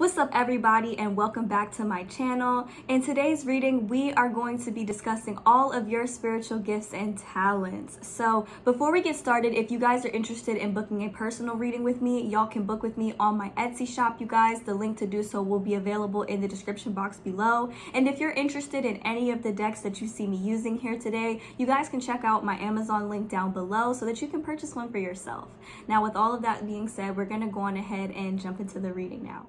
What's up, everybody, and welcome back to my channel. In today's reading, we are going to be discussing all of your spiritual gifts and talents. So before we get started, if you guys are interested in booking a personal reading with me, y'all can book with me on my Etsy shop, you guys. The link to do so will be available in the description box below. And if you're interested in any of the decks that you see me using here today, you guys can check out my Amazon link down below so that you can purchase one for yourself. Now, with all of that being said, we're going to go on ahead and jump into the reading now.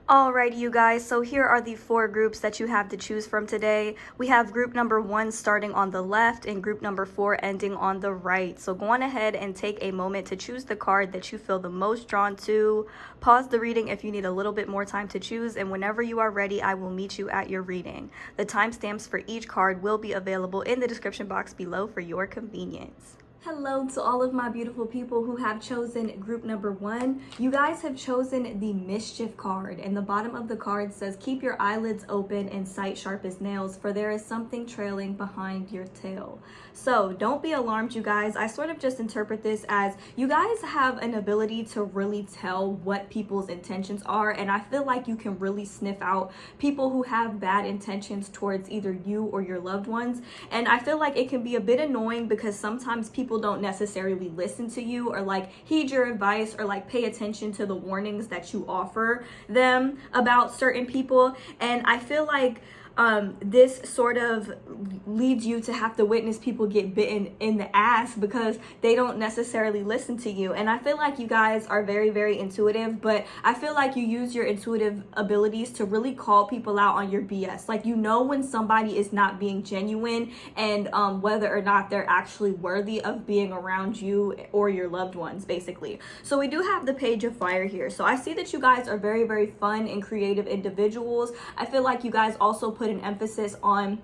Alrighty, you guys, so here are the four groups that you have to choose from today. We have group number 1 starting on the left and group number 4 ending on the right. So go on ahead and take a moment to choose the card that you feel the most drawn to. Pause the reading if you need a little bit more time to choose, and whenever you are ready, I will meet you at your reading. The timestamps for each card will be available in the description box below for your convenience. Hello to all of my beautiful people who have chosen group number 1. You guys have chosen the Mischief card, and the bottom of the card says, keep your eyelids open and sight sharp as nails, for there is something trailing behind your tail. So don't be alarmed, you guys. I sort of just interpret this as you guys have an ability to really tell what people's intentions are, and I feel like you can really sniff out people who have bad intentions towards either you or your loved ones. And I feel like it can be a bit annoying because sometimes people don't necessarily listen to you or like heed your advice or like pay attention to the warnings that you offer them about certain people. And I feel like this sort of leads you to have to witness people get bitten in the ass because they don't necessarily listen to you. And I feel like you guys are very, very intuitive, but I feel like you use your intuitive abilities to really call people out on your BS. Like, you know when somebody is not being genuine and whether or not they're actually worthy of being around you or your loved ones, basically. So we do have the Page of Fire here. So I see that you guys are very, very fun and creative individuals. I feel like you guys also put an emphasis on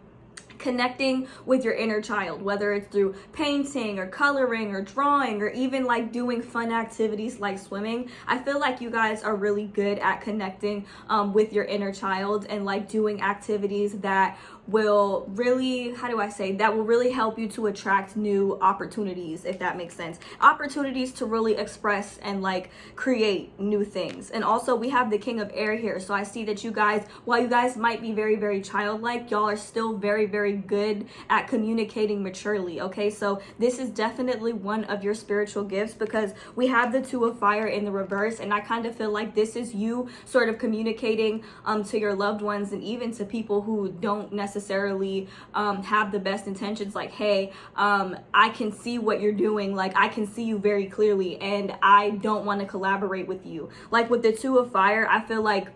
connecting with your inner child, whether it's through painting or coloring or drawing or even like doing fun activities like swimming. I feel like you guys are really good at connecting with your inner child and like doing activities that will really, that will really help you to attract new opportunities, if that makes sense. Opportunities to really express and like create new things. And also we have the King of Air here. So I see that you guys, while you guys might be very, very childlike, y'all are still very, very good at communicating maturely. Okay, so this is definitely one of your spiritual gifts because we have the Two of Fire in the reverse, and I kind of feel like this is you sort of communicating to your loved ones and even to people who don't necessarily have the best intentions, like, hey, I can see what you're doing, like I can see you very clearly and I don't want to collaborate with you. Like with the Two of Fire, I feel like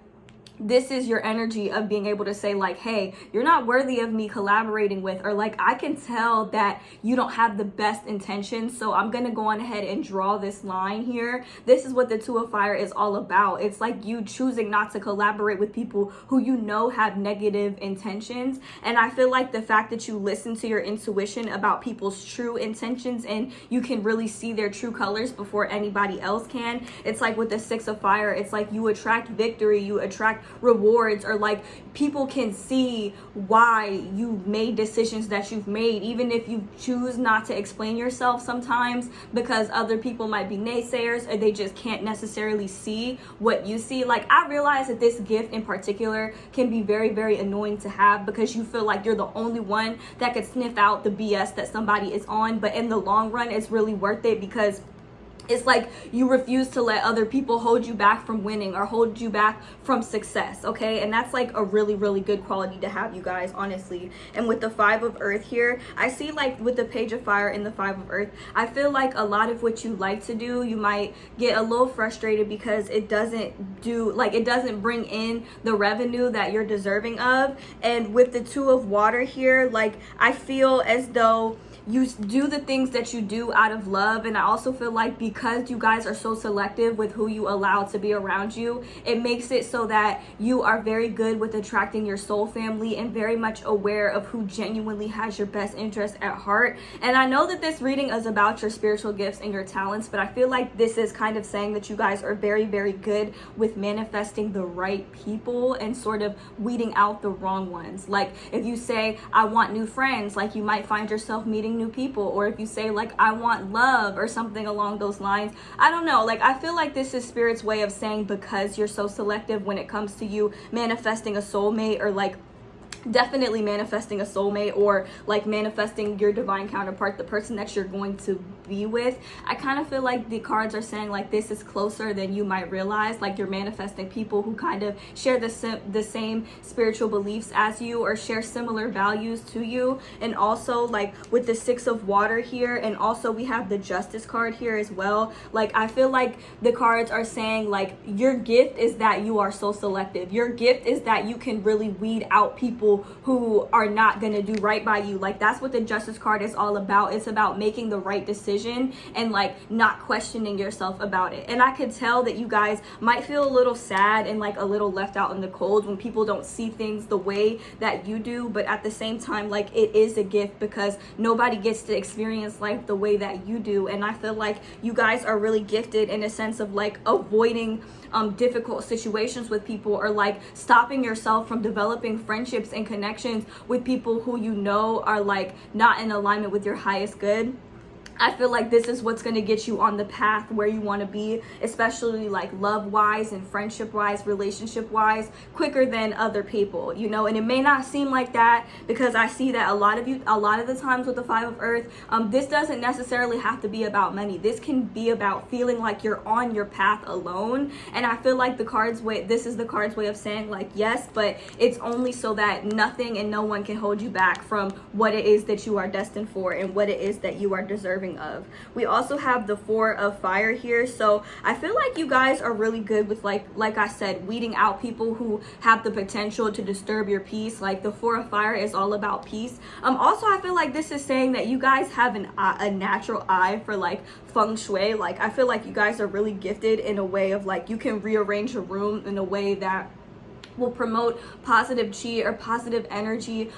this is your energy of being able to say like, hey, you're not worthy of me collaborating with, or like, I can tell that you don't have the best intentions, so I'm gonna go on ahead and draw this line here. This is what the Two of Fire is all about. It's like you choosing not to collaborate with people who you know have negative intentions. And I feel like the fact that you listen to your intuition about people's true intentions and you can really see their true colors before anybody else can. It's like with the Six of Fire, it's like you attract victory, you attract rewards, or like people can see why you made decisions that you've made, even if you choose not to explain yourself sometimes because other people might be naysayers or they just can't necessarily see what you see. Like, I realize that this gift in particular can be very, very annoying to have because you feel like you're the only one that could sniff out the BS that somebody is on, but in the long run it's really worth it because it's like you refuse to let other people hold you back from winning or hold you back from success, okay? And that's like a really, really good quality to have, you guys, honestly. And with the Five of Earth here, I see like with the Page of Fire and the Five of Earth, I feel like a lot of what you like to do, you might get a little frustrated because it doesn't bring in the revenue that you're deserving of. And with the Two of Water here, like I feel as though you do the things that you do out of love. And I also feel like because you guys are so selective with who you allow to be around you, it makes it so that you are very good with attracting your soul family and very much aware of who genuinely has your best interest at heart. And I know that this reading is about your spiritual gifts and your talents, but I feel like this is kind of saying that you guys are very, very good with manifesting the right people and sort of weeding out the wrong ones. Like if you say, I want new friends, like you might find yourself meeting new people, or if you say like I want love or something along those lines. I don't know, like I feel like this is Spirit's way of saying, because you're so selective when it comes to you manifesting a soulmate, or like definitely manifesting a soulmate, or like manifesting your divine counterpart, the person that you're going to be with. I kind of feel like the cards are saying like this is closer than you might realize. Like you're manifesting people who kind of share the same spiritual beliefs as you, or share similar values to you. And also like with the Six of Water here, and also we have the Justice card here as well. Like I feel like the cards are saying like your gift is that you are so selective. Your gift is that you can really weed out people who are not going to do right by you. Like that's what the Justice card is all about. It's about making the right decision and like not questioning yourself about it. And I could tell that you guys might feel a little sad and like a little left out in the cold when people don't see things the way that you do, but at the same time, like it is a gift, because nobody gets to experience life the way that you do. And I feel like you guys are really gifted in a sense of like avoiding difficult situations with people, or like stopping yourself from developing friendships and connections with people who you know are like not in alignment with your highest good. I feel like this is what's going to get you on the path where you want to be, especially like love-wise and friendship-wise, relationship-wise, quicker than other people, you know. And it may not seem like that, because I see that a lot of the times with the Five of Earth, this doesn't necessarily have to be about money. This can be about feeling like you're on your path alone. And I feel like this is the card's way of saying like, yes, but it's only so that nothing and no one can hold you back from what it is that you are destined for and what it is that you are deserving of. We also have the Four of Fire here, so I feel like you guys are really good with like I said, weeding out people who have the potential to disturb your peace. Like the Four of Fire is all about peace. Also I feel like this is saying that you guys have a natural eye for like feng shui. Like I feel like you guys are really gifted in a way of like you can rearrange a room in a way that will promote positive chi or positive energy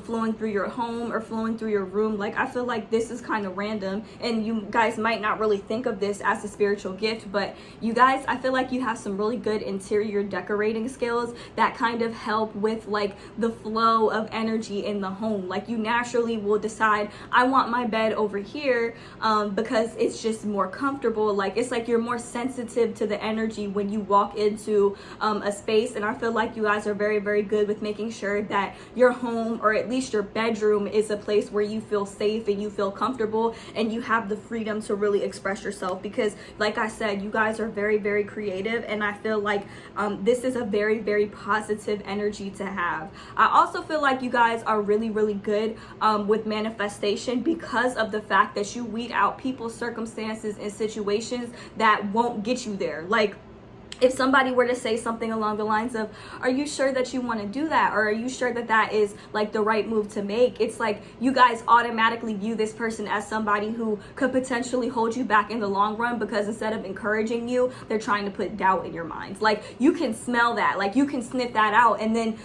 flowing through your home or flowing through your room. Like I feel like this is kind of random, and you guys might not really think of this as a spiritual gift, but you guys, I feel like you have some really good interior decorating skills that kind of help with like the flow of energy in the home. Like you naturally will decide, I want my bed over here because it's just more comfortable. Like it's like you're more sensitive to the energy when you walk into a space. And I feel like you guys are very, very good with making sure that your home, or at least your bedroom, is a place where you feel safe and you feel comfortable and you have the freedom to really express yourself. Because like I said, you guys are very, very creative, and I feel like this is a very, very positive energy to have. I also feel like you guys are really, really good with manifestation, because of the fact that you weed out people, circumstances, and situations that won't get you there. Like if somebody were to say something along the lines of, are you sure that you want to do that? Or are you sure that that is like the right move to make? It's like you guys automatically view this person as somebody who could potentially hold you back in the long run, because instead of encouraging you, they're trying to put doubt in your minds. Like you can smell that, like you can sniff that out. And then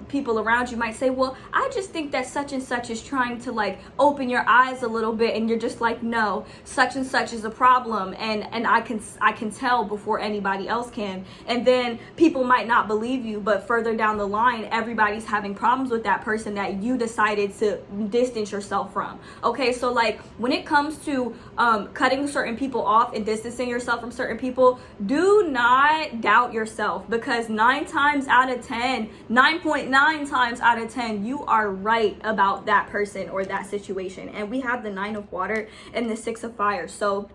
people around you might say, well, I just think that such and such is trying to like open your eyes a little bit. And you're just like, no, such and such is a problem. And I can tell before anybody else can. And then people might not believe you, but further down the line, everybody's having problems with that person that you decided to distance yourself from. Okay, so like when it comes to cutting certain people off and distancing yourself from certain people, do not doubt yourself, because 9.9 times out of 10, you are right about that person or that situation. And we have the Nine of Water and the Six of Fire. So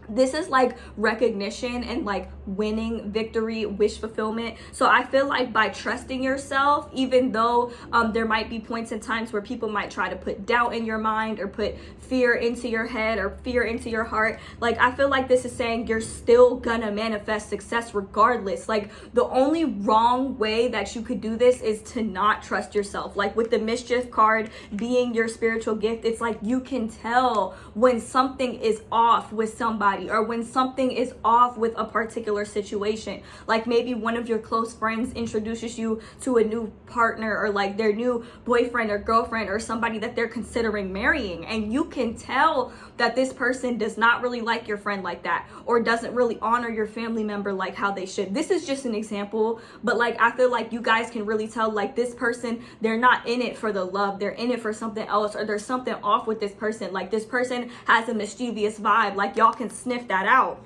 this is like recognition and like winning, victory, wish fulfillment. So I feel like by trusting yourself, even though there might be points and times where people might try to put doubt in your mind or put fear into your head or fear into your heart, like I feel like this is saying you're still gonna manifest success regardless. Like the only wrong way that you could do this is to not trust yourself. Like with the Mischief card being your spiritual gift, it's like you can tell when something is off with somebody. somebody, or when something is off with a particular situation. Like maybe one of your close friends introduces you to a new partner, or like their new boyfriend or girlfriend, or somebody that they're considering marrying, and you can tell that this person does not really like your friend like that, or doesn't really honor your family member like how they should. This is just an example, but like I feel like you guys can really tell, like this person, they're not in it for the love, they're in it for something else, or there's something off with this person. Like this person has a mischievous vibe, like y'all can sniff that out.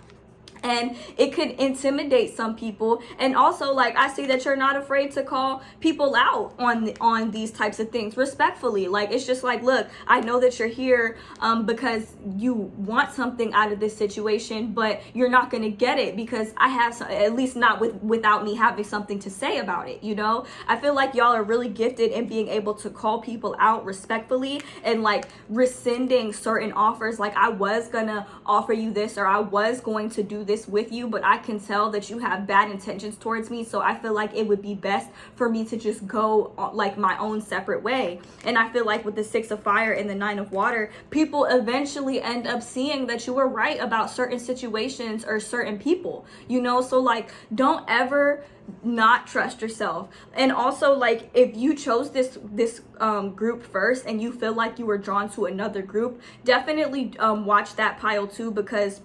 And it could intimidate some people. And also, like, I see that you're not afraid to call people out on these types of things respectfully. Like, it's just like, look, I know that you're here because you want something out of this situation, but you're not going to get it because I have some, at least not without me having something to say about it. You know, I feel like y'all are really gifted in being able to call people out respectfully and like rescinding certain offers. Like, I was gonna offer you this, or I was going to do this with you, but I can tell that you have bad intentions towards me, so I feel like it would be best for me to just go like my own separate way. And I feel like with the 6 of fire and the 9 of water, people eventually end up seeing that you were right about certain situations or certain people, you know. So like, don't ever not trust yourself. And also, like, if you chose this group first and you feel like you were drawn to another group, definitely watch that pile too, because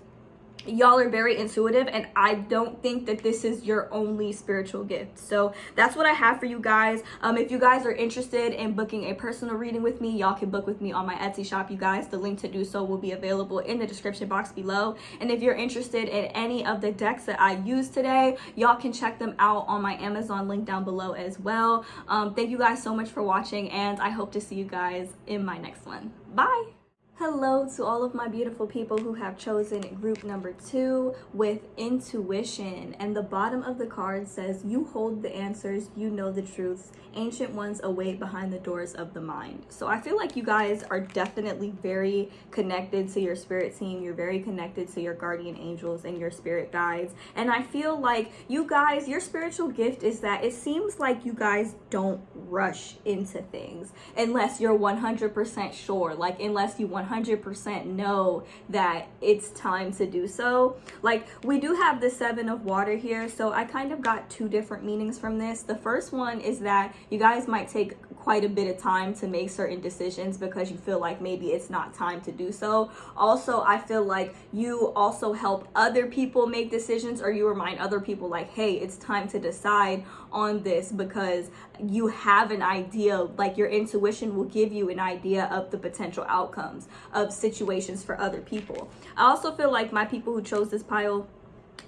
y'all are very intuitive, and I don't think that this is your only spiritual gift. So that's what I have for you guys. If you guys are interested in booking a personal reading with me, y'all can book with me on my Etsy shop, you guys. The link to do so will be available in the description box below. And if you're interested in any of the decks that I used today, y'all can check them out on my Amazon link down below as well. Thank you guys so much for watching, and I hope to see you guys in my next one. Bye. Hello to all of my beautiful people who have chosen group number 2 with intuition. And the bottom of the card says, you hold the answers, you know the truths. Ancient ones await behind the doors of the mind. So I feel like you guys are definitely very connected to your spirit team. You're very connected to your guardian angels and your spirit guides. And I feel like you guys, your spiritual gift is that it seems like you guys don't rush into things unless you're 100% sure. Like, unless you 100% know that it's time to do so. Like, we do have the 7 of water here, so I kind of got 2 different meanings from this. The first one is that you guys might take quite a bit of time to make certain decisions because you feel like maybe it's not time to do so. Also, I feel like you also help other people make decisions, or you remind other people like, hey, it's time to decide on this, because you have an idea. Like, your intuition will give you an idea of the potential outcomes of situations for other people. I also feel like my people who chose this pile,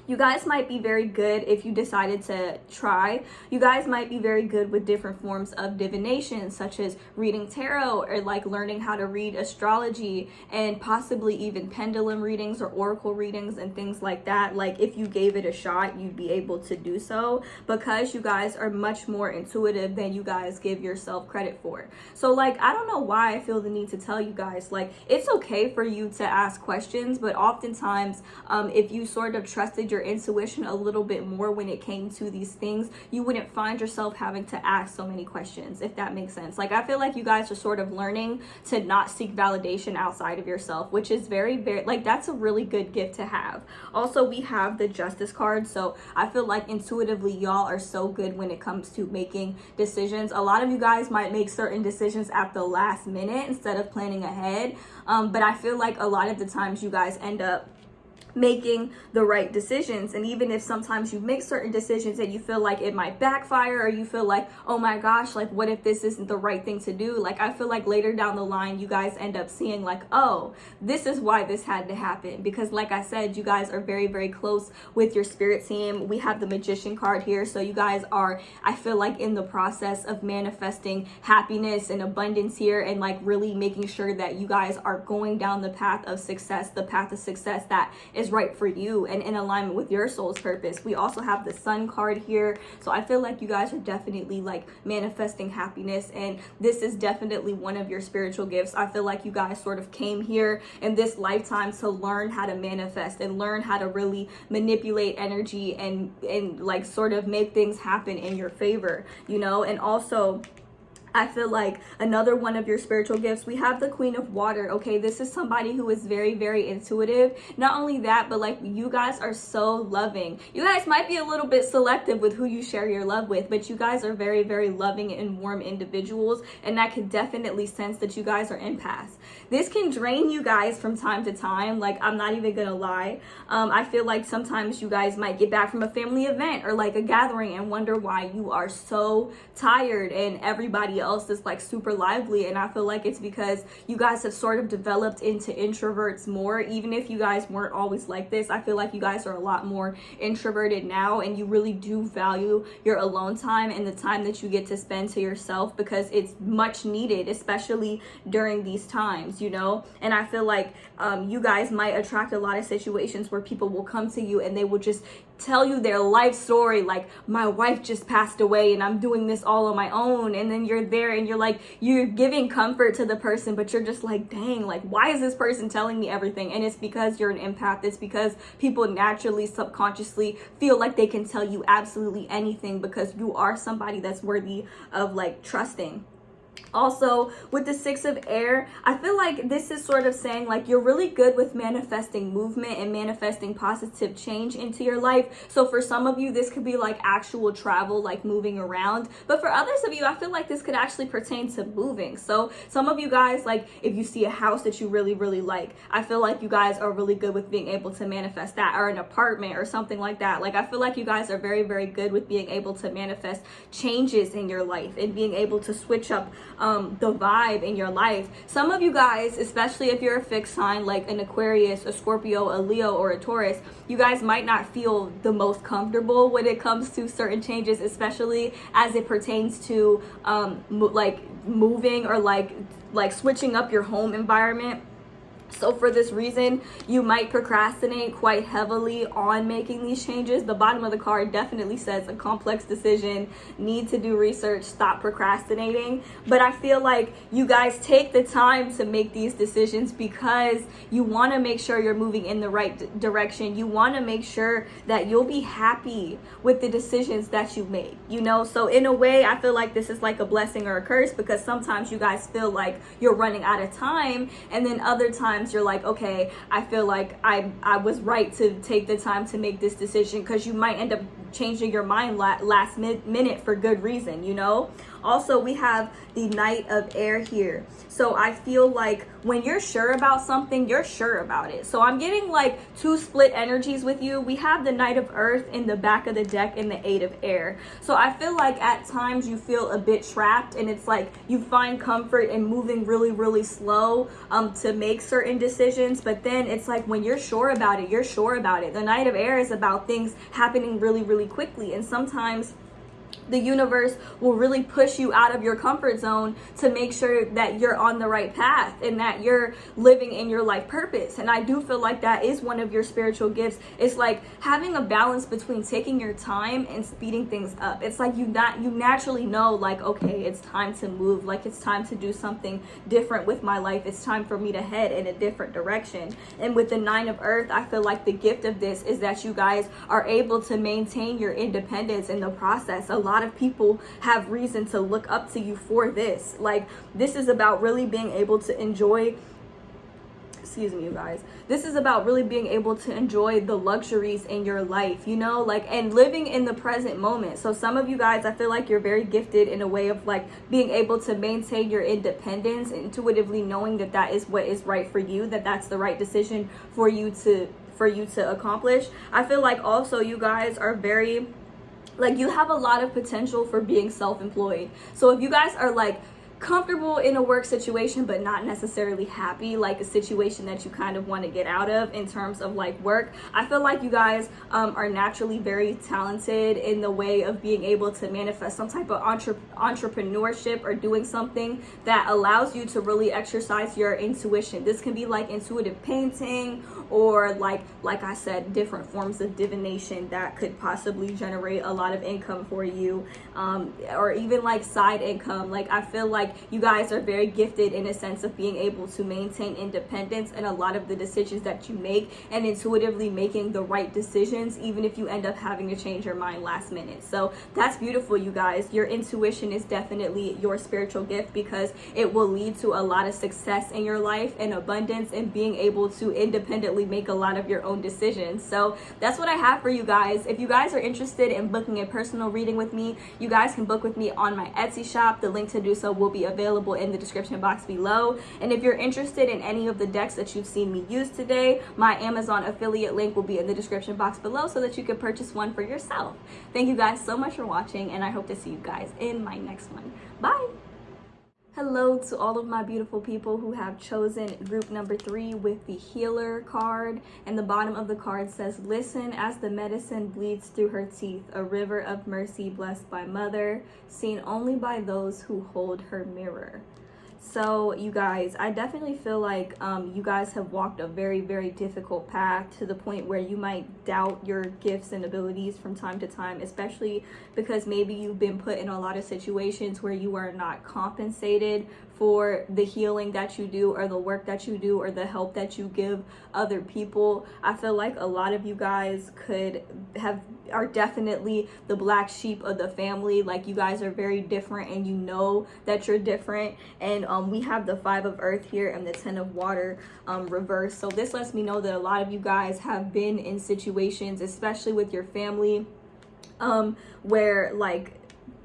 you guys might be very good if you decided to try. You guys might be very good with different forms of divination, such as reading tarot, or like learning how to read astrology, and possibly even pendulum readings or oracle readings and things like that. Like, if you gave it a shot, you'd be able to do so, because you guys are much more intuitive than you guys give yourself credit for. So like, I don't know why I feel the need to tell you guys, like, it's okay for you to ask questions, but oftentimes if you sort of trusted your intuition a little bit more when it came to these things, you wouldn't find yourself having to ask so many questions, if that makes sense. Like, I feel like you guys are sort of learning to not seek validation outside of yourself, which is very, very, like, that's a really good gift to have. Also, we have the Justice card, so I feel like intuitively y'all are so good when it comes to making decisions. A lot of you guys might make certain decisions at the last minute instead of planning ahead, but I feel like a lot of the times you guys end up making the right decisions. And even if sometimes you make certain decisions and you feel like it might backfire, or you feel like, oh my gosh, like, what if this isn't the right thing to do? Like, I feel like later down the line you guys end up seeing like, oh, this is why this had to happen, because like I said, you guys are very, very close with your spirit team. We have the Magician card here, so you guys are, I feel like, in the process of manifesting happiness and abundance here, and like really making sure that you guys are going down the path of success that is right for you and in alignment with your soul's purpose. We also have the Sun card here, so I feel like you guys are definitely like manifesting happiness, and this is definitely one of your spiritual gifts. I feel like you guys sort of came here in this lifetime to learn how to manifest and learn how to really manipulate energy and like sort of make things happen in your favor, you know. And also, I feel like another one of your spiritual gifts, we have the Queen of Water. Okay, this is somebody who is very, very intuitive. Not only that, but like you guys are so loving. You guys might be a little bit selective with who you share your love with, but you guys are very, very loving and warm individuals, and I can definitely sense that you guys are empaths. This can drain you guys from time to time. Like, I'm not even gonna lie. I feel like sometimes you guys might get back from a family event or like a gathering and wonder why you are so tired and everybody else is like super lively, and I feel like it's because you guys have sort of developed into introverts more. Even if you guys weren't always like this, I feel like you guys are a lot more introverted now, and you really do value your alone time and the time that you get to spend to yourself, because it's much needed, especially during these times, you know. And I feel like you guys might attract a lot of situations where people will come to you and they will just tell you their life story, like, my wife just passed away and I'm doing this all on my own. And then you're there and you're like, you're giving comfort to the person, but you're just like, dang, like, why is this person telling me everything? And it's because you're an empath. It's because people naturally, subconsciously feel like they can tell you absolutely anything, because you are somebody that's worthy of like trusting. Also, with the Six of Air, I feel like this is sort of saying like you're really good with manifesting movement and manifesting positive change into your life. So for some of you, this could be like actual travel, like moving around. But for others of you, I feel like this could actually pertain to moving. So some of you guys, like if you see a house that you really, really like, I feel like you guys are really good with being able to manifest that, or an apartment or something like that. Like, I feel like you guys are very, very good with being able to manifest changes in your life and being able to switch up the vibe in your life. Some of you guys, especially if you're a fixed sign like an Aquarius, a Scorpio, a Leo, or a Taurus, you guys might not feel the most comfortable when it comes to certain changes, especially as it pertains to like moving or like switching up your home environment. So for this reason, you might procrastinate quite heavily on making these changes. The bottom of the card definitely says a complex decision, need to do research, stop procrastinating. But I feel like you guys take the time to make these decisions because you want to make sure you're moving in the right direction. You want to make sure that you'll be happy with the decisions that you make, you know? So in a way, I feel like this is like a blessing or a curse, because sometimes you guys feel like you're running out of time, and then other times you're like, okay, I feel like I was right to take the time to make this decision, because you might end up changing your mind last minute for good reason, you know? Also, we have the Knight of Air here. So I feel like when you're sure about something, you're sure about it. So I'm getting like two split energies with you. We have the Knight of Earth in the back of the deck and the Eight of Air. So I feel like at times you feel a bit trapped, and it's like you find comfort in moving really, really slow to make certain decisions. But then it's like when you're sure about it, you're sure about it. The Knight of Air is about things happening really, really quickly. And sometimes the universe will really push you out of your comfort zone to make sure that you're on the right path and that you're living in your life purpose. And I do feel like that is one of your spiritual gifts. It's like having a balance between taking your time and speeding things up. It's like you naturally know, like, okay, it's time to move, like it's time to do something different with my life. It's time for me to head in a different direction. And with the Nine of Earth, I feel like the gift of this is that you guys are able to maintain your independence in the process. A lot of people have reason to look up to you for this. Like, this is about really being able to enjoy, excuse me, you guys, this is about really being able to enjoy the luxuries in your life, you know, like, and living in the present moment. So some of you guys, I feel like you're very gifted in a way of like being able to maintain your independence, intuitively knowing that that is what is right for you, that that's the right decision for you to accomplish. I feel like also you guys are very, like, you have a lot of potential for being self-employed. So if you guys are like comfortable in a work situation but not necessarily happy, like a situation that you kind of want to get out of in terms of like work, I feel like you guys are naturally very talented in the way of being able to manifest some type of entrepreneurship or doing something that allows you to really exercise your intuition. This can be like intuitive painting or like I said, different forms of divination that could possibly generate a lot of income for you, or even like side income. Like I feel like you guys are very gifted in a sense of being able to maintain independence in a lot of the decisions that you make, and intuitively making the right decisions even if you end up having to change your mind last minute. So that's beautiful, you guys. Your intuition is definitely your spiritual gift, because it will lead to a lot of success in your life and abundance, and being able to independently make a lot of your own decisions. So that's what I have for you guys. If you guys are interested in booking a personal reading with me, you guys can book with me on my Etsy shop. The link to do so will be available in the description box below. And if you're interested in any of the decks that you've seen me use today, my Amazon affiliate link will be in the description box below, so that you can purchase one for yourself. Thank you guys so much for watching, and I hope to see you guys in my next one. Bye. Hello to all of my beautiful people who have chosen group number 3 with the healer card, and the bottom of the card says, listen as the medicine bleeds through her teeth, a river of mercy blessed by mother, seen only by those who hold her mirror. So you guys, I definitely feel like you guys have walked a very, very difficult path, to the point where you might doubt your gifts and abilities from time to time, especially because maybe you've been put in a lot of situations where you are not compensated for the healing that you do, or the work that you do, or the help that you give other people. I feel like a lot of you guys are definitely the black sheep of the family. Like you guys are very different, and you know that you're different. And we have the 5 of earth here and the 10 of water reversed. So this lets me know that a lot of you guys have been in situations, especially with your family, where like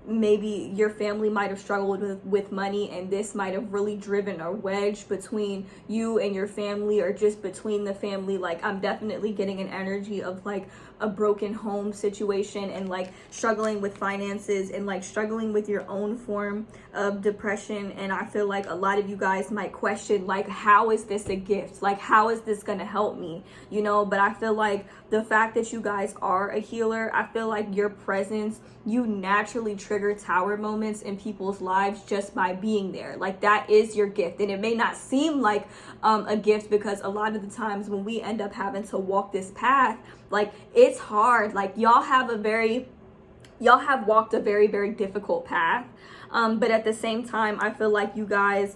maybe your family might have struggled with money, and this might have really driven a wedge between you and your family, or just between the family. Like I'm definitely getting an energy of like a broken home situation, and like struggling with finances, and like struggling with your own form of depression. And I feel like a lot of you guys might question, like, how is this a gift? Like, how is this gonna help me? You know, but I feel like the fact that you guys are a healer, I feel like your presence, you naturally trigger tower moments in people's lives just by being there. Like that is your gift. And it may not seem like a gift, because a lot of the times when we end up having to walk this path, like it's hard. Like y'all have walked a very, very difficult path. But at the same time, I feel like you guys,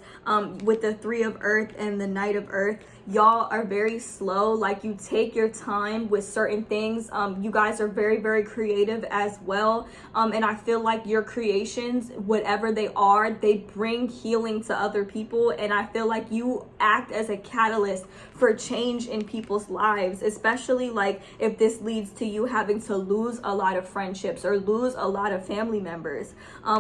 with the 3 of earth and the Knight of earth, y'all are very slow. Like you take your time with certain things. You guys are very, very creative as well. And I feel like your creations, whatever they are, they bring healing to other people. And I feel like you act as a catalyst for change in people's lives, especially like if this leads to you having to lose a lot of friendships or lose a lot of family members.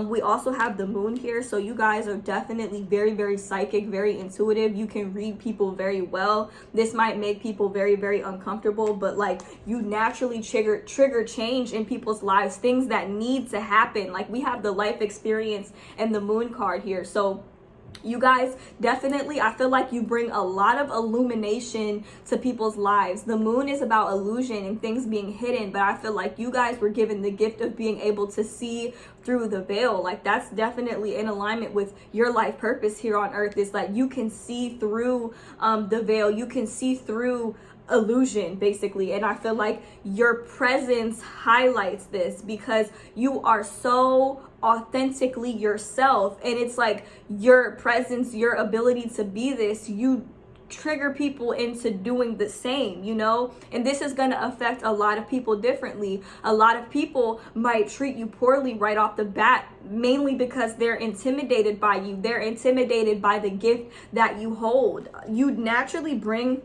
We also have the moon here. So you guys are definitely very, very psychic, very intuitive. You can read people very well. This might make people very, very uncomfortable, but like you naturally trigger change in people's lives, things that need to happen. Like we have the life experience and the moon card here. So you guys definitely, I feel like you bring a lot of illumination to people's lives. The moon is about illusion and things being hidden, but I feel like you guys were given the gift of being able to see through the veil. Like that's definitely in alignment with your life purpose here on earth, is that you can see through the veil. You can see through illusion, basically. And I feel like your presence highlights this, because you are so authentically yourself, and it's like your presence, your ability to be this, you trigger people into doing the same, you know. And this is going to affect a lot of people differently. A lot of people might treat you poorly right off the bat, mainly because they're intimidated by you. They're intimidated by the gift that you hold. You naturally bring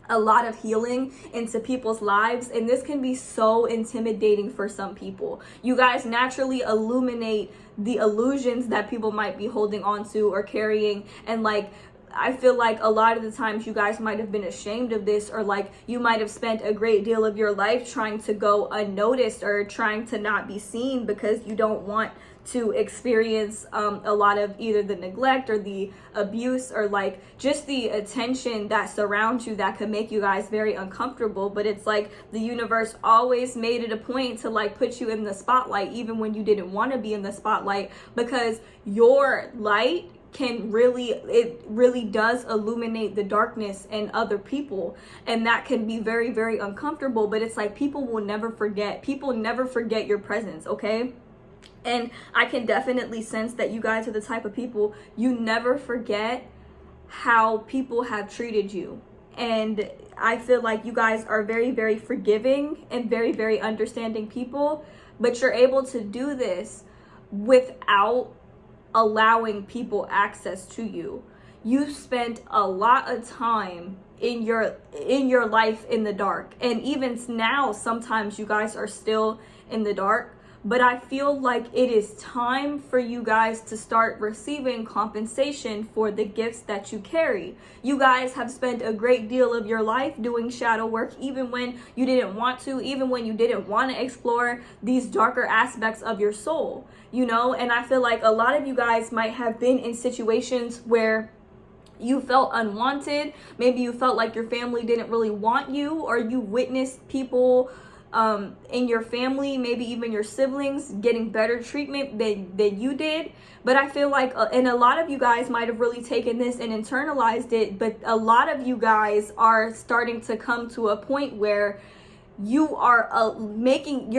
a lot of healing into people's lives, and this can be so intimidating for some people. You guys naturally illuminate the illusions that people might be holding on to or carrying, and like I feel like a lot of the times you guys might have been ashamed of this, or like you might have spent a great deal of your life trying to go unnoticed or trying to not be seen, because you don't want to experience a lot of either the neglect or the abuse, or like just the attention that surrounds you that could make you guys very uncomfortable. But it's like the universe always made it a point to like put you in the spotlight, even when you didn't want to be in the spotlight, because your light it really does illuminate the darkness in other people, and that can be very, very uncomfortable. But it's like people never forget your presence, okay? And I can definitely sense that you guys are the type of people, you never forget how people have treated you. And I feel like you guys are very, very forgiving and very, very understanding people, but you're able to do this without allowing people access to you. You spent a lot of time in your life in the dark, and even now sometimes you guys are still in the dark. But I feel like it is time for you guys to start receiving compensation for the gifts that you carry. You guys have spent a great deal of your life doing shadow work, even when you didn't want to, even when you didn't want to explore these darker aspects of your soul, you know? And I feel like a lot of you guys might have been in situations where you felt unwanted. Maybe you felt like your family didn't really want you, or you witnessed people in your family, maybe even your siblings, getting better treatment than you did. But I feel like, and a lot of you guys might have really taken this and internalized it, but a lot of you guys are starting to come to a point where you are making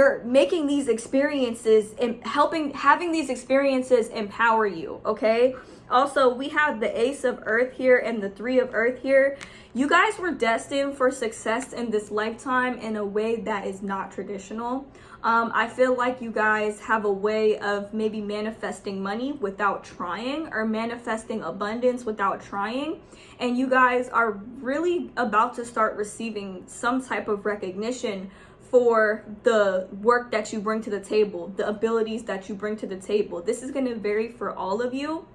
these experiences and having these experiences empower you, okay? Also, we have the Ace of Earth here and the Three of Earth here. You guys were destined for success in this lifetime in a way that is not traditional. I feel like you guys have a way of maybe manifesting money without trying, or manifesting abundance without trying. And you guys are really about to start receiving some type of recognition for the work that you bring to the table, the abilities that you bring to the table. This is going to vary for all of you.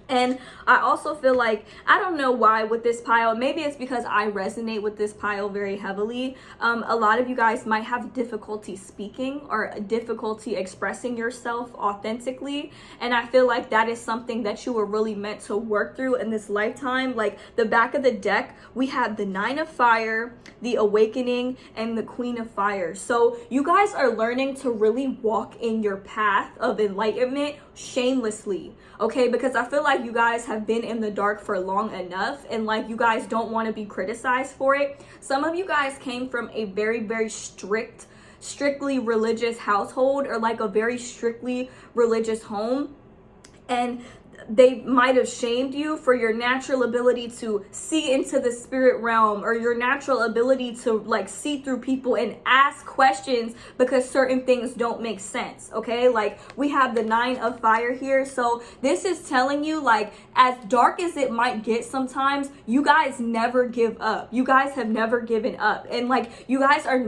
And I also feel like, I don't know why with this pile, maybe it's because I resonate with this pile very heavily. A lot of you guys might have difficulty speaking or difficulty expressing yourself authentically. And I feel like that is something that you were really meant to work through in this lifetime. Like the back of the deck, we have the Nine of Fire, the Awakening, and the Queen of Fire. So you guys are learning to really walk in your path of enlightenment shamelessly, okay? Because I feel like you guys have been in the dark for long enough, and like you guys don't want to be criticized for it. Some of you guys came from a very, very strictly religious household, or like a very strictly religious home, and they might have shamed you for your natural ability to see into the spirit realm, or your natural ability to like see through people and ask questions because certain things don't make sense, okay? Like we have the Nine of Fire here. So this is telling you, like, as dark as it might get sometimes, you guys never give up. You guys have never given up. And like you guys are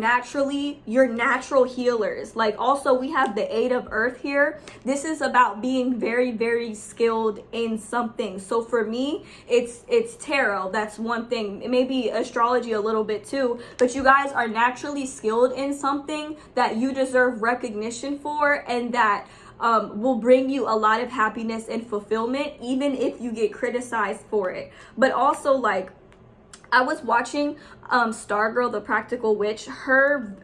you're natural healers. Like also we have the Eight of Earth here. This is about being very, very skilled in something. So for me, it's tarot. That's one thing. Maybe astrology a little bit too, but you guys are naturally skilled in something that you deserve recognition for, and that will bring you a lot of happiness and fulfillment, even if you get criticized for it. But also, like, I was watching Stargirl, the Practical Witch, her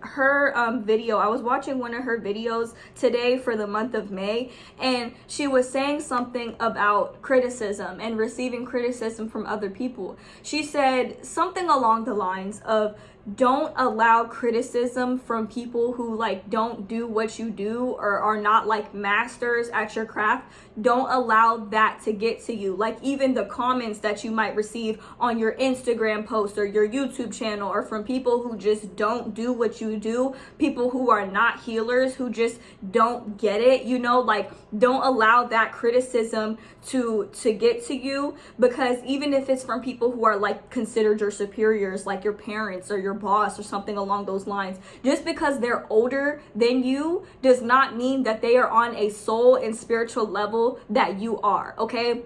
video. I was watching one of her videos today for the month of May, and she was saying something about criticism and receiving criticism from other people. She said something along the lines of, don't allow criticism from people who like don't do what you do, or are not like masters at your craft. Don't allow that to get to you. Like even the comments that you might receive on your Instagram post or your YouTube channel, or from people who just don't do what you do, people who are not healers, who just don't get it, you know, like don't allow that criticism to get to you. Because even if it's from people who are like considered your superiors, like your parents or your boss or something along those lines, just because they're older than you does not mean that they are on a soul and spiritual level that you are, okay?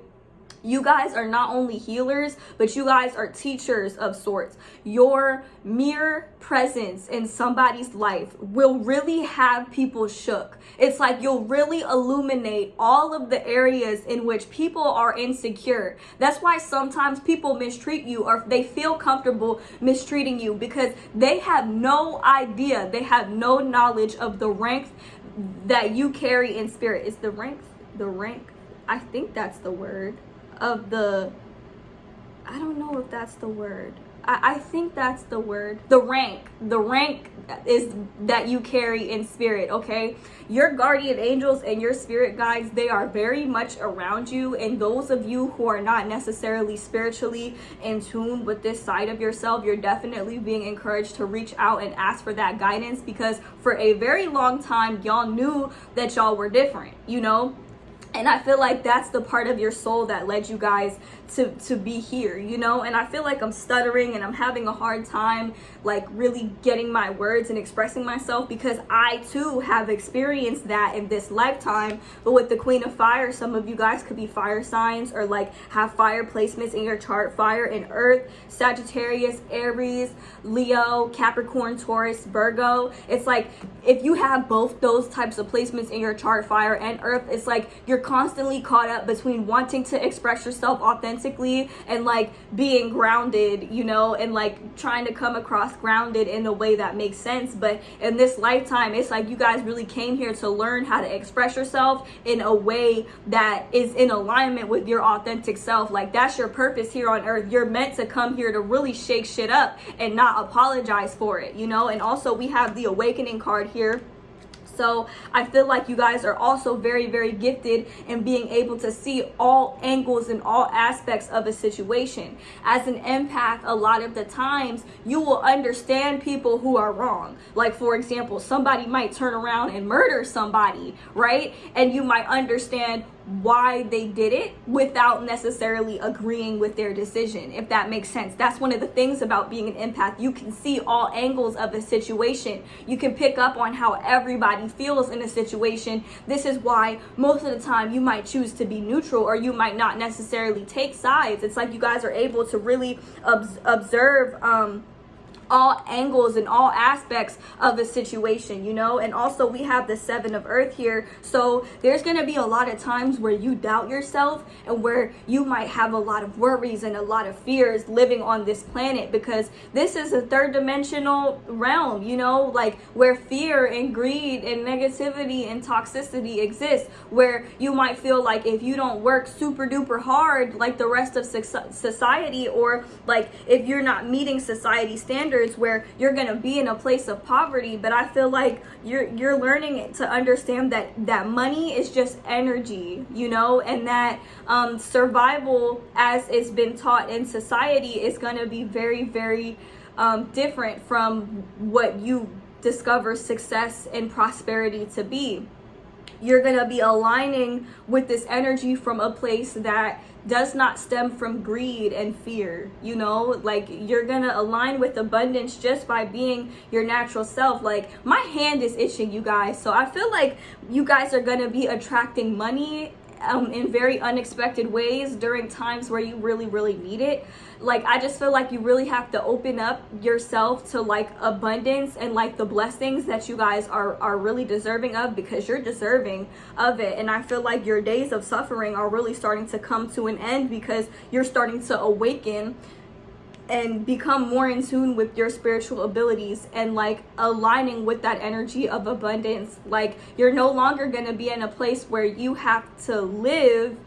You guys are not only healers, but you guys are teachers of sorts. Your mere presence in somebody's life will really have people shook. It's like you'll really illuminate all of the areas in which people are insecure. That's why sometimes people mistreat you, or they feel comfortable mistreating you, because they have no idea, they have no knowledge of the rank that you carry in spirit. Is the rank, I think that's the word. of I don't know if that's the word. I think that's the word. The rank is that you carry in spirit, okay? Your guardian angels and your spirit guides, they are very much around you. And those of you who are not necessarily spiritually in tune with this side of yourself, you're definitely being encouraged to reach out and ask for that guidance, because for a very long time, y'all knew that y'all were different, you know? And I feel like that's the part of your soul that led you guys to be here, you know? And I feel like I'm stuttering and I'm having a hard time like really getting my words and expressing myself, because I too have experienced that in this lifetime. But with the Queen of Fire, some of you guys could be fire signs or like have fire placements in your chart. Fire in Earth, Sagittarius, Aries, Leo, Capricorn, Taurus, Virgo. It's like if you have both those types of placements in your chart, fire and Earth, it's like you're constantly caught up between wanting to express yourself authentically and like being grounded, you know, and like trying to come across grounded in a way that makes sense. But in this lifetime, it's like you guys really came here to learn how to express yourself in a way that is in alignment with your authentic self. Like that's your purpose here on Earth. You're meant to come here to really shake shit up and not apologize for it, you know. And also we have the Awakening card here. So I feel like you guys are also very, very gifted in being able to see all angles and all aspects of a situation. As an empath, a lot of the times you will understand people who are wrong. Like, for example, somebody might turn around and murder somebody, right? And you might understand why they did it without necessarily agreeing with their decision, if that makes sense. That's one of the things about being an empath. You can see all angles of a situation. You can pick up on how everybody feels in a situation. This is why most of the time you might choose to be neutral, or you might not necessarily take sides. It's like you guys are able to really observe all angles and all aspects of a situation, you know. And also we have the Seven of Earth here, so there's going to be a lot of times where you doubt yourself and where you might have a lot of worries and a lot of fears living on this planet, because this is a third dimensional realm, you know, like where fear and greed and negativity and toxicity exists, where you might feel like if you don't work super duper hard like the rest of society, or like if you're not meeting society standards, where you're gonna be in a place of poverty. But I feel like you're learning to understand that money is just energy, you know, and that survival as it's been taught in society is gonna be very, very different from what you discover success and prosperity to be. You're gonna be aligning with this energy from a place that does not stem from greed and fear, you know. Like you're gonna align with abundance just by being your natural self. Like my hand is itching, you guys, so I feel like you guys are gonna be attracting money in very unexpected ways during times where you really, really need it. Like I just feel like you really have to open up yourself to like abundance and like the blessings that you guys are really deserving of, because you're deserving of it. And I feel like your days of suffering are really starting to come to an end, because you're starting to awaken and become more in tune with your spiritual abilities and like aligning with that energy of abundance. Like you're no longer going to be in a place where you have to live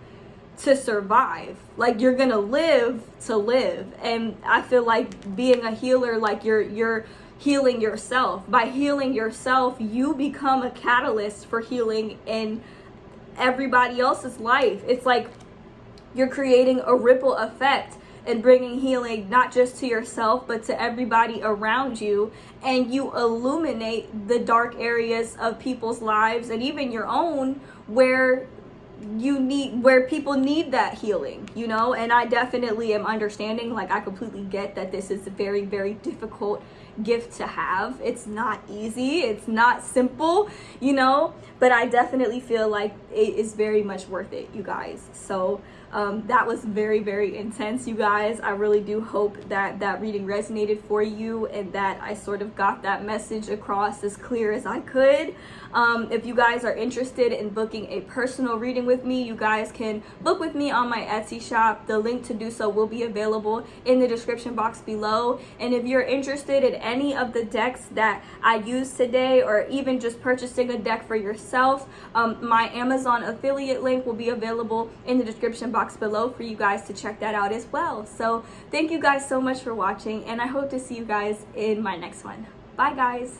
to survive. Like you're gonna live to live. And I feel like being a healer, like you're healing yourself. By healing yourself, you become a catalyst for healing in everybody else's life. It's like you're creating a ripple effect and bringing healing not just to yourself but to everybody around you, and you illuminate the dark areas of people's lives and even your own where people need that healing, you know. And I definitely am understanding, like I completely get that this is a very, very difficult gift to have. It's not easy, it's not simple, you know, but I definitely feel like it is very much worth it, you guys. So that was very, very intense, you guys. I really do hope that that reading resonated for you and that I sort of got that message across as clear as I could. If you guys are interested in booking a personal reading with me, you guys can book with me on my Etsy shop. The link to do so will be available in the description box below. And if you're interested in any of the decks that I used today, or even just purchasing a deck for yourself, my Amazon affiliate link will be available in the description box below for you guys to check that out as well. So thank you guys so much for watching, and I hope to see you guys in my next one. Bye guys.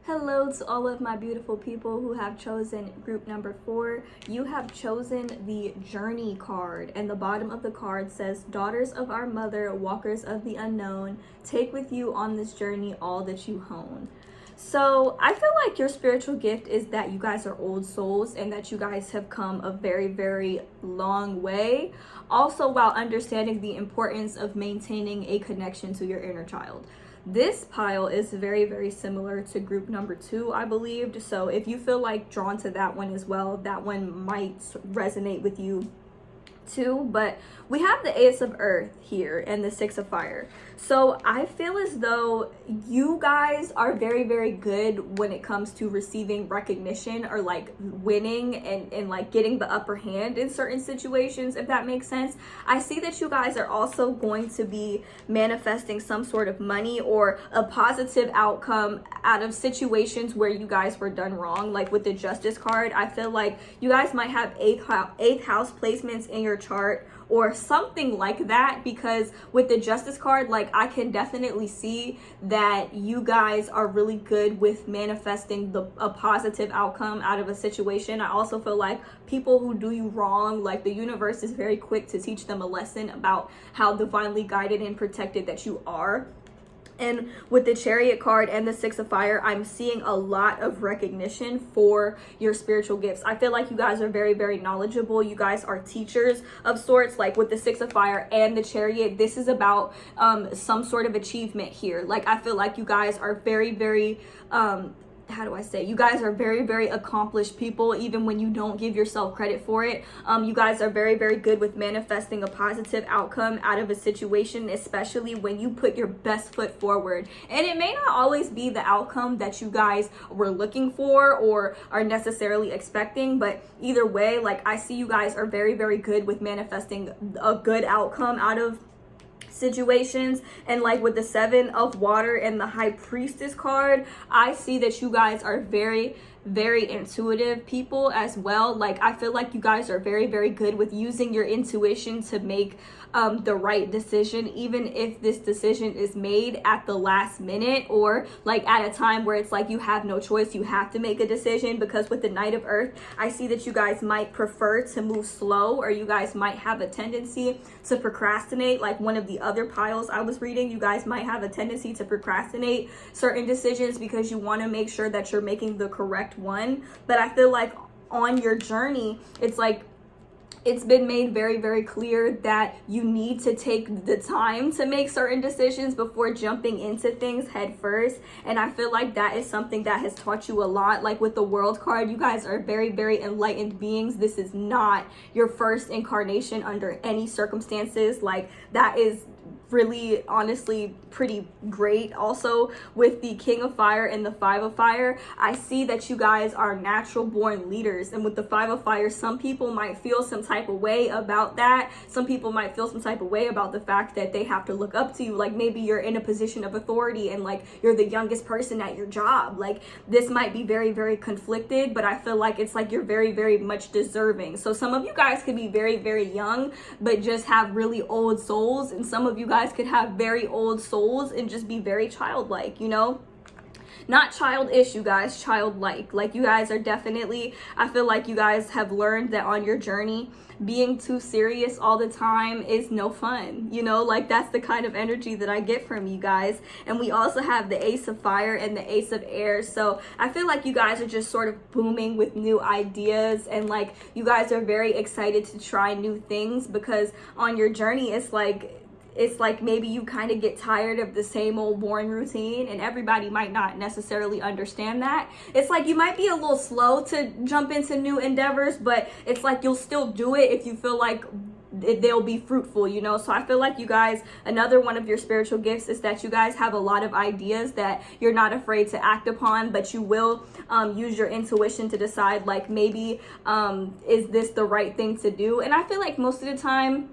Hello to all of my beautiful people who have chosen group number 4. You have chosen the Journey card, and the bottom of the card says, "Daughters of our mother, walkers of the unknown, take with you on this journey all that you hone." So I feel like your spiritual gift is that you guys are old souls and that you guys have come a very, very long way. Also, while understanding the importance of maintaining a connection to your inner child. This pile is very, very similar to group number 2, I believed. So if you feel like drawn to that one as well, that one might resonate with you too. But we have the Ace of Earth here and the Six of Fire. So I feel as though you guys are very, very good when it comes to receiving recognition or like winning and like getting the upper hand in certain situations, if that makes sense. I see that you guys are also going to be manifesting some sort of money or a positive outcome out of situations where you guys were done wrong. Like with the Justice card, I feel like you guys might have eighth house placements in your chart or something like that, because with the Justice card, like I can definitely see that you guys are really good with manifesting a positive outcome out of a situation. I also feel like people who do you wrong, like the universe is very quick to teach them a lesson about how divinely guided and protected that you are. And with the Chariot card and the Six of Fire, I'm seeing a lot of recognition for your spiritual gifts. I feel like you guys are very, very knowledgeable. You guys are teachers of sorts. Like with the Six of Fire and the Chariot, this is about some sort of achievement here. Like I feel like you guys are very, very how do I say, you guys are very, very accomplished people, even when you don't give yourself credit for it. You guys are very, very good with manifesting a positive outcome out of a situation, especially when you put your best foot forward. And it may not always be the outcome that you guys were looking for or are necessarily expecting, but either way, like I see you guys are very, very good with manifesting a good outcome out of situations. And like with the Seven of Water and the High Priestess card, I see that you guys are very, very intuitive people as well. Like I feel like you guys are very, very good with using your intuition to make the right decision, even if this decision is made at the last minute or like at a time where it's like you have no choice, you have to make a decision. Because with the Knight of Earth, I see that you guys might prefer to move slow, or you guys might have a tendency to procrastinate. Like one of the other piles I was reading, you guys might have a tendency to procrastinate certain decisions because you want to make sure that you're making the correct one. But I feel like on your journey, it's like it's been made very, very clear that you need to take the time to make certain decisions before jumping into things head first. And I feel like that is something that has taught you a lot. Like with the World card, you guys are very, very enlightened beings. This is not your first incarnation under any circumstances. Like that is really honestly pretty great. Also with the King of Fire and the Five of Fire, I see that you guys are natural born leaders. And with the Five of Fire, some people might feel some type of way about that. Some people might feel some type of way about the fact that they have to look up to you. Like maybe you're in a position of authority and like you're the youngest person at your job. Like this might be very, very conflicted, but I feel like it's like you're very, very much deserving. So some of you guys could be very, very young but just have really old souls, and some of you guys could have very old souls and just be very childlike, you know? Not childish, you guys, childlike. Like you guys are definitely, I feel like you guys have learned that on your journey, being too serious all the time is no fun, you know? Like that's the kind of energy that I get from you guys. And we also have the Ace of Fire and the Ace of Air. So I feel like you guys are just sort of booming with new ideas, and like you guys are very excited to try new things, because on your journey, it's like maybe you kind of get tired of the same old boring routine, and everybody might not necessarily understand that. It's like you might be a little slow to jump into new endeavors, but it's like you'll still do it if you feel like they'll be fruitful, you know? So I feel like you guys, another one of your spiritual gifts is that you guys have a lot of ideas that you're not afraid to act upon, but you will use your intuition to decide like maybe is this the right thing to do. And I feel like most of the time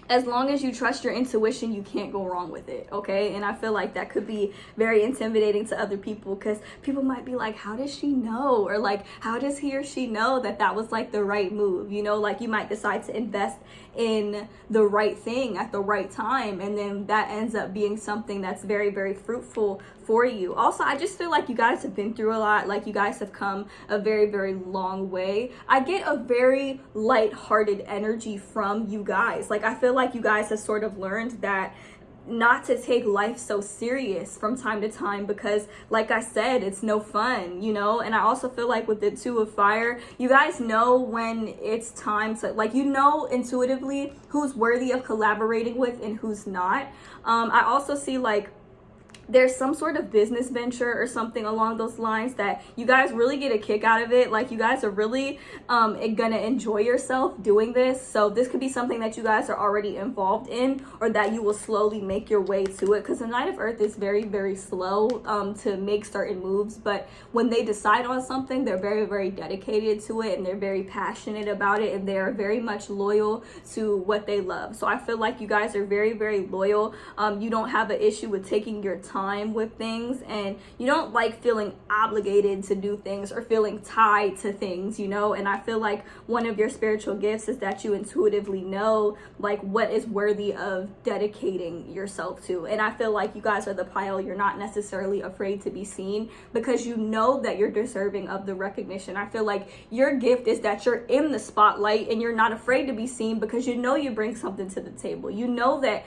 as long as you trust your intuition, you can't go wrong with it, okay? And I feel like that could be very intimidating to other people, because people might be like, how does she know? Or like, how does he or she know that that was like the right move? You know, like you might decide to invest in the right thing at the right time, and then that ends up being something that's very, very fruitful for you. Also, I just feel like you guys have been through a lot. Like you guys have come a very, very long way. I get a very light-hearted energy from you guys. Like I feel like you guys have sort of learned that not to take life so serious from time to time, because like I said, it's no fun, you know. And I also feel like with the Two of Fire, you guys know when it's time to, like, you know intuitively who's worthy of collaborating with and who's not. I also see like there's some sort of business venture or something along those lines that you guys really get a kick out of it. Like you guys are really gonna enjoy yourself doing this. So this could be something that you guys are already involved in, or that you will slowly make your way to it, because the Knight of Earth is very, very slow to make certain moves, but when they decide on something, they're very, very dedicated to it, and they're very passionate about it, and they're very much loyal to what they love. So I feel like you guys are very, very loyal. You don't have an issue with taking your time with things, and you don't like feeling obligated to do things or feeling tied to things, you know. And I feel like one of your spiritual gifts is that you intuitively know like what is worthy of dedicating yourself to. And I feel like you guys are the pile, you're not necessarily afraid to be seen, because you know that you're deserving of the recognition. I feel like your gift is that you're in the spotlight and you're not afraid to be seen, because you know you bring something to the table. You know that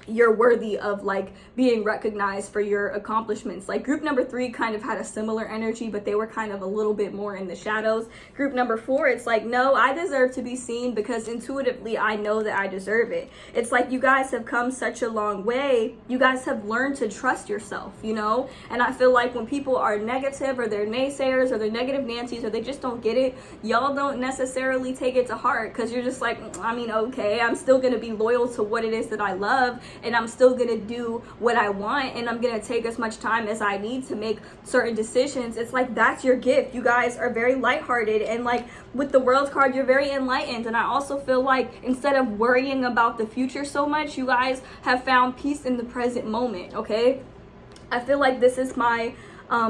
you're worthy of like being recognized for your accomplishments. Like group number 3 kind of had a similar energy, but they were kind of a little bit more in the shadows. Group number 4, it's like, no, I deserve to be seen because intuitively I know that I deserve it. It's like you guys have come such a long way. You guys have learned to trust yourself, you know. And I feel like when people are negative, or they're naysayers, or they're negative Nancy's, or they just don't get it, y'all don't necessarily take it to heart, because you're just like, I mean, okay, I'm still gonna be loyal to what it is that I love, and I'm still gonna do what I want, and I'm gonna take as much time as I need to make certain decisions. It's like that's your gift. You guys are very lighthearted, and like with the World card, you're very enlightened. And I also feel like instead of worrying about the future so much, you guys have found peace in the present moment, okay? I feel like this is my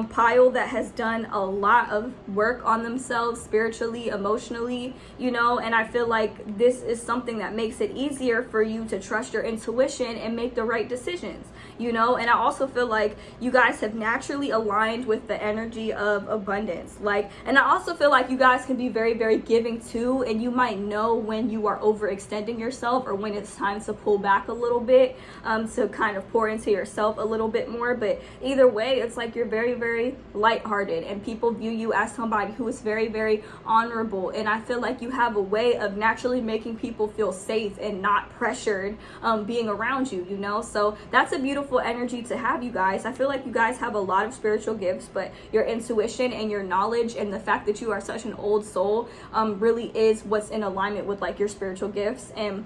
pile that has done a lot of work on themselves spiritually, emotionally, you know. And I feel like this is something that makes it easier for you to trust your intuition and make the right decisions, you know. And I also feel like you guys have naturally aligned with the energy of abundance. Like, and I also feel like you guys can be very, very giving too, and you might know when you are overextending yourself, or when it's time to pull back a little bit, to kind of pour into yourself a little bit more. But either way, it's like you're very, very lighthearted, and people view you as somebody who is very, very honorable. And I feel like you have a way of naturally making people feel safe and not pressured being around you, you know. So that's a beautiful energy to have, you guys. I feel like you guys have a lot of spiritual gifts, but your intuition and your knowledge and the fact that you are such an old soul really is what's in alignment with like your spiritual gifts and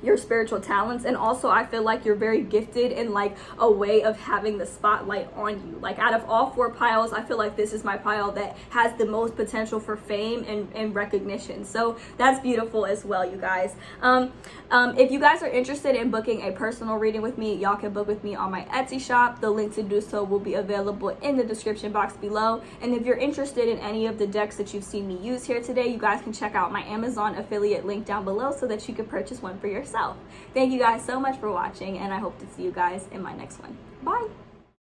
your spiritual talents. And also I feel like you're very gifted in like a way of having the spotlight on you. Like out of all 4 piles, I feel like this is my pile that has the most potential for fame and recognition. So that's beautiful as well, you guys. If you guys are interested in booking a personal reading with me, y'all can book with me on my Etsy shop. The link to do so will be available in the description box below. And if you're interested in any of the decks that you've seen me use here today, you guys can check out my Amazon affiliate link down below so that you can purchase one for yourself. Thank you guys so much for watching, and I hope to see you guys in my next one. Bye.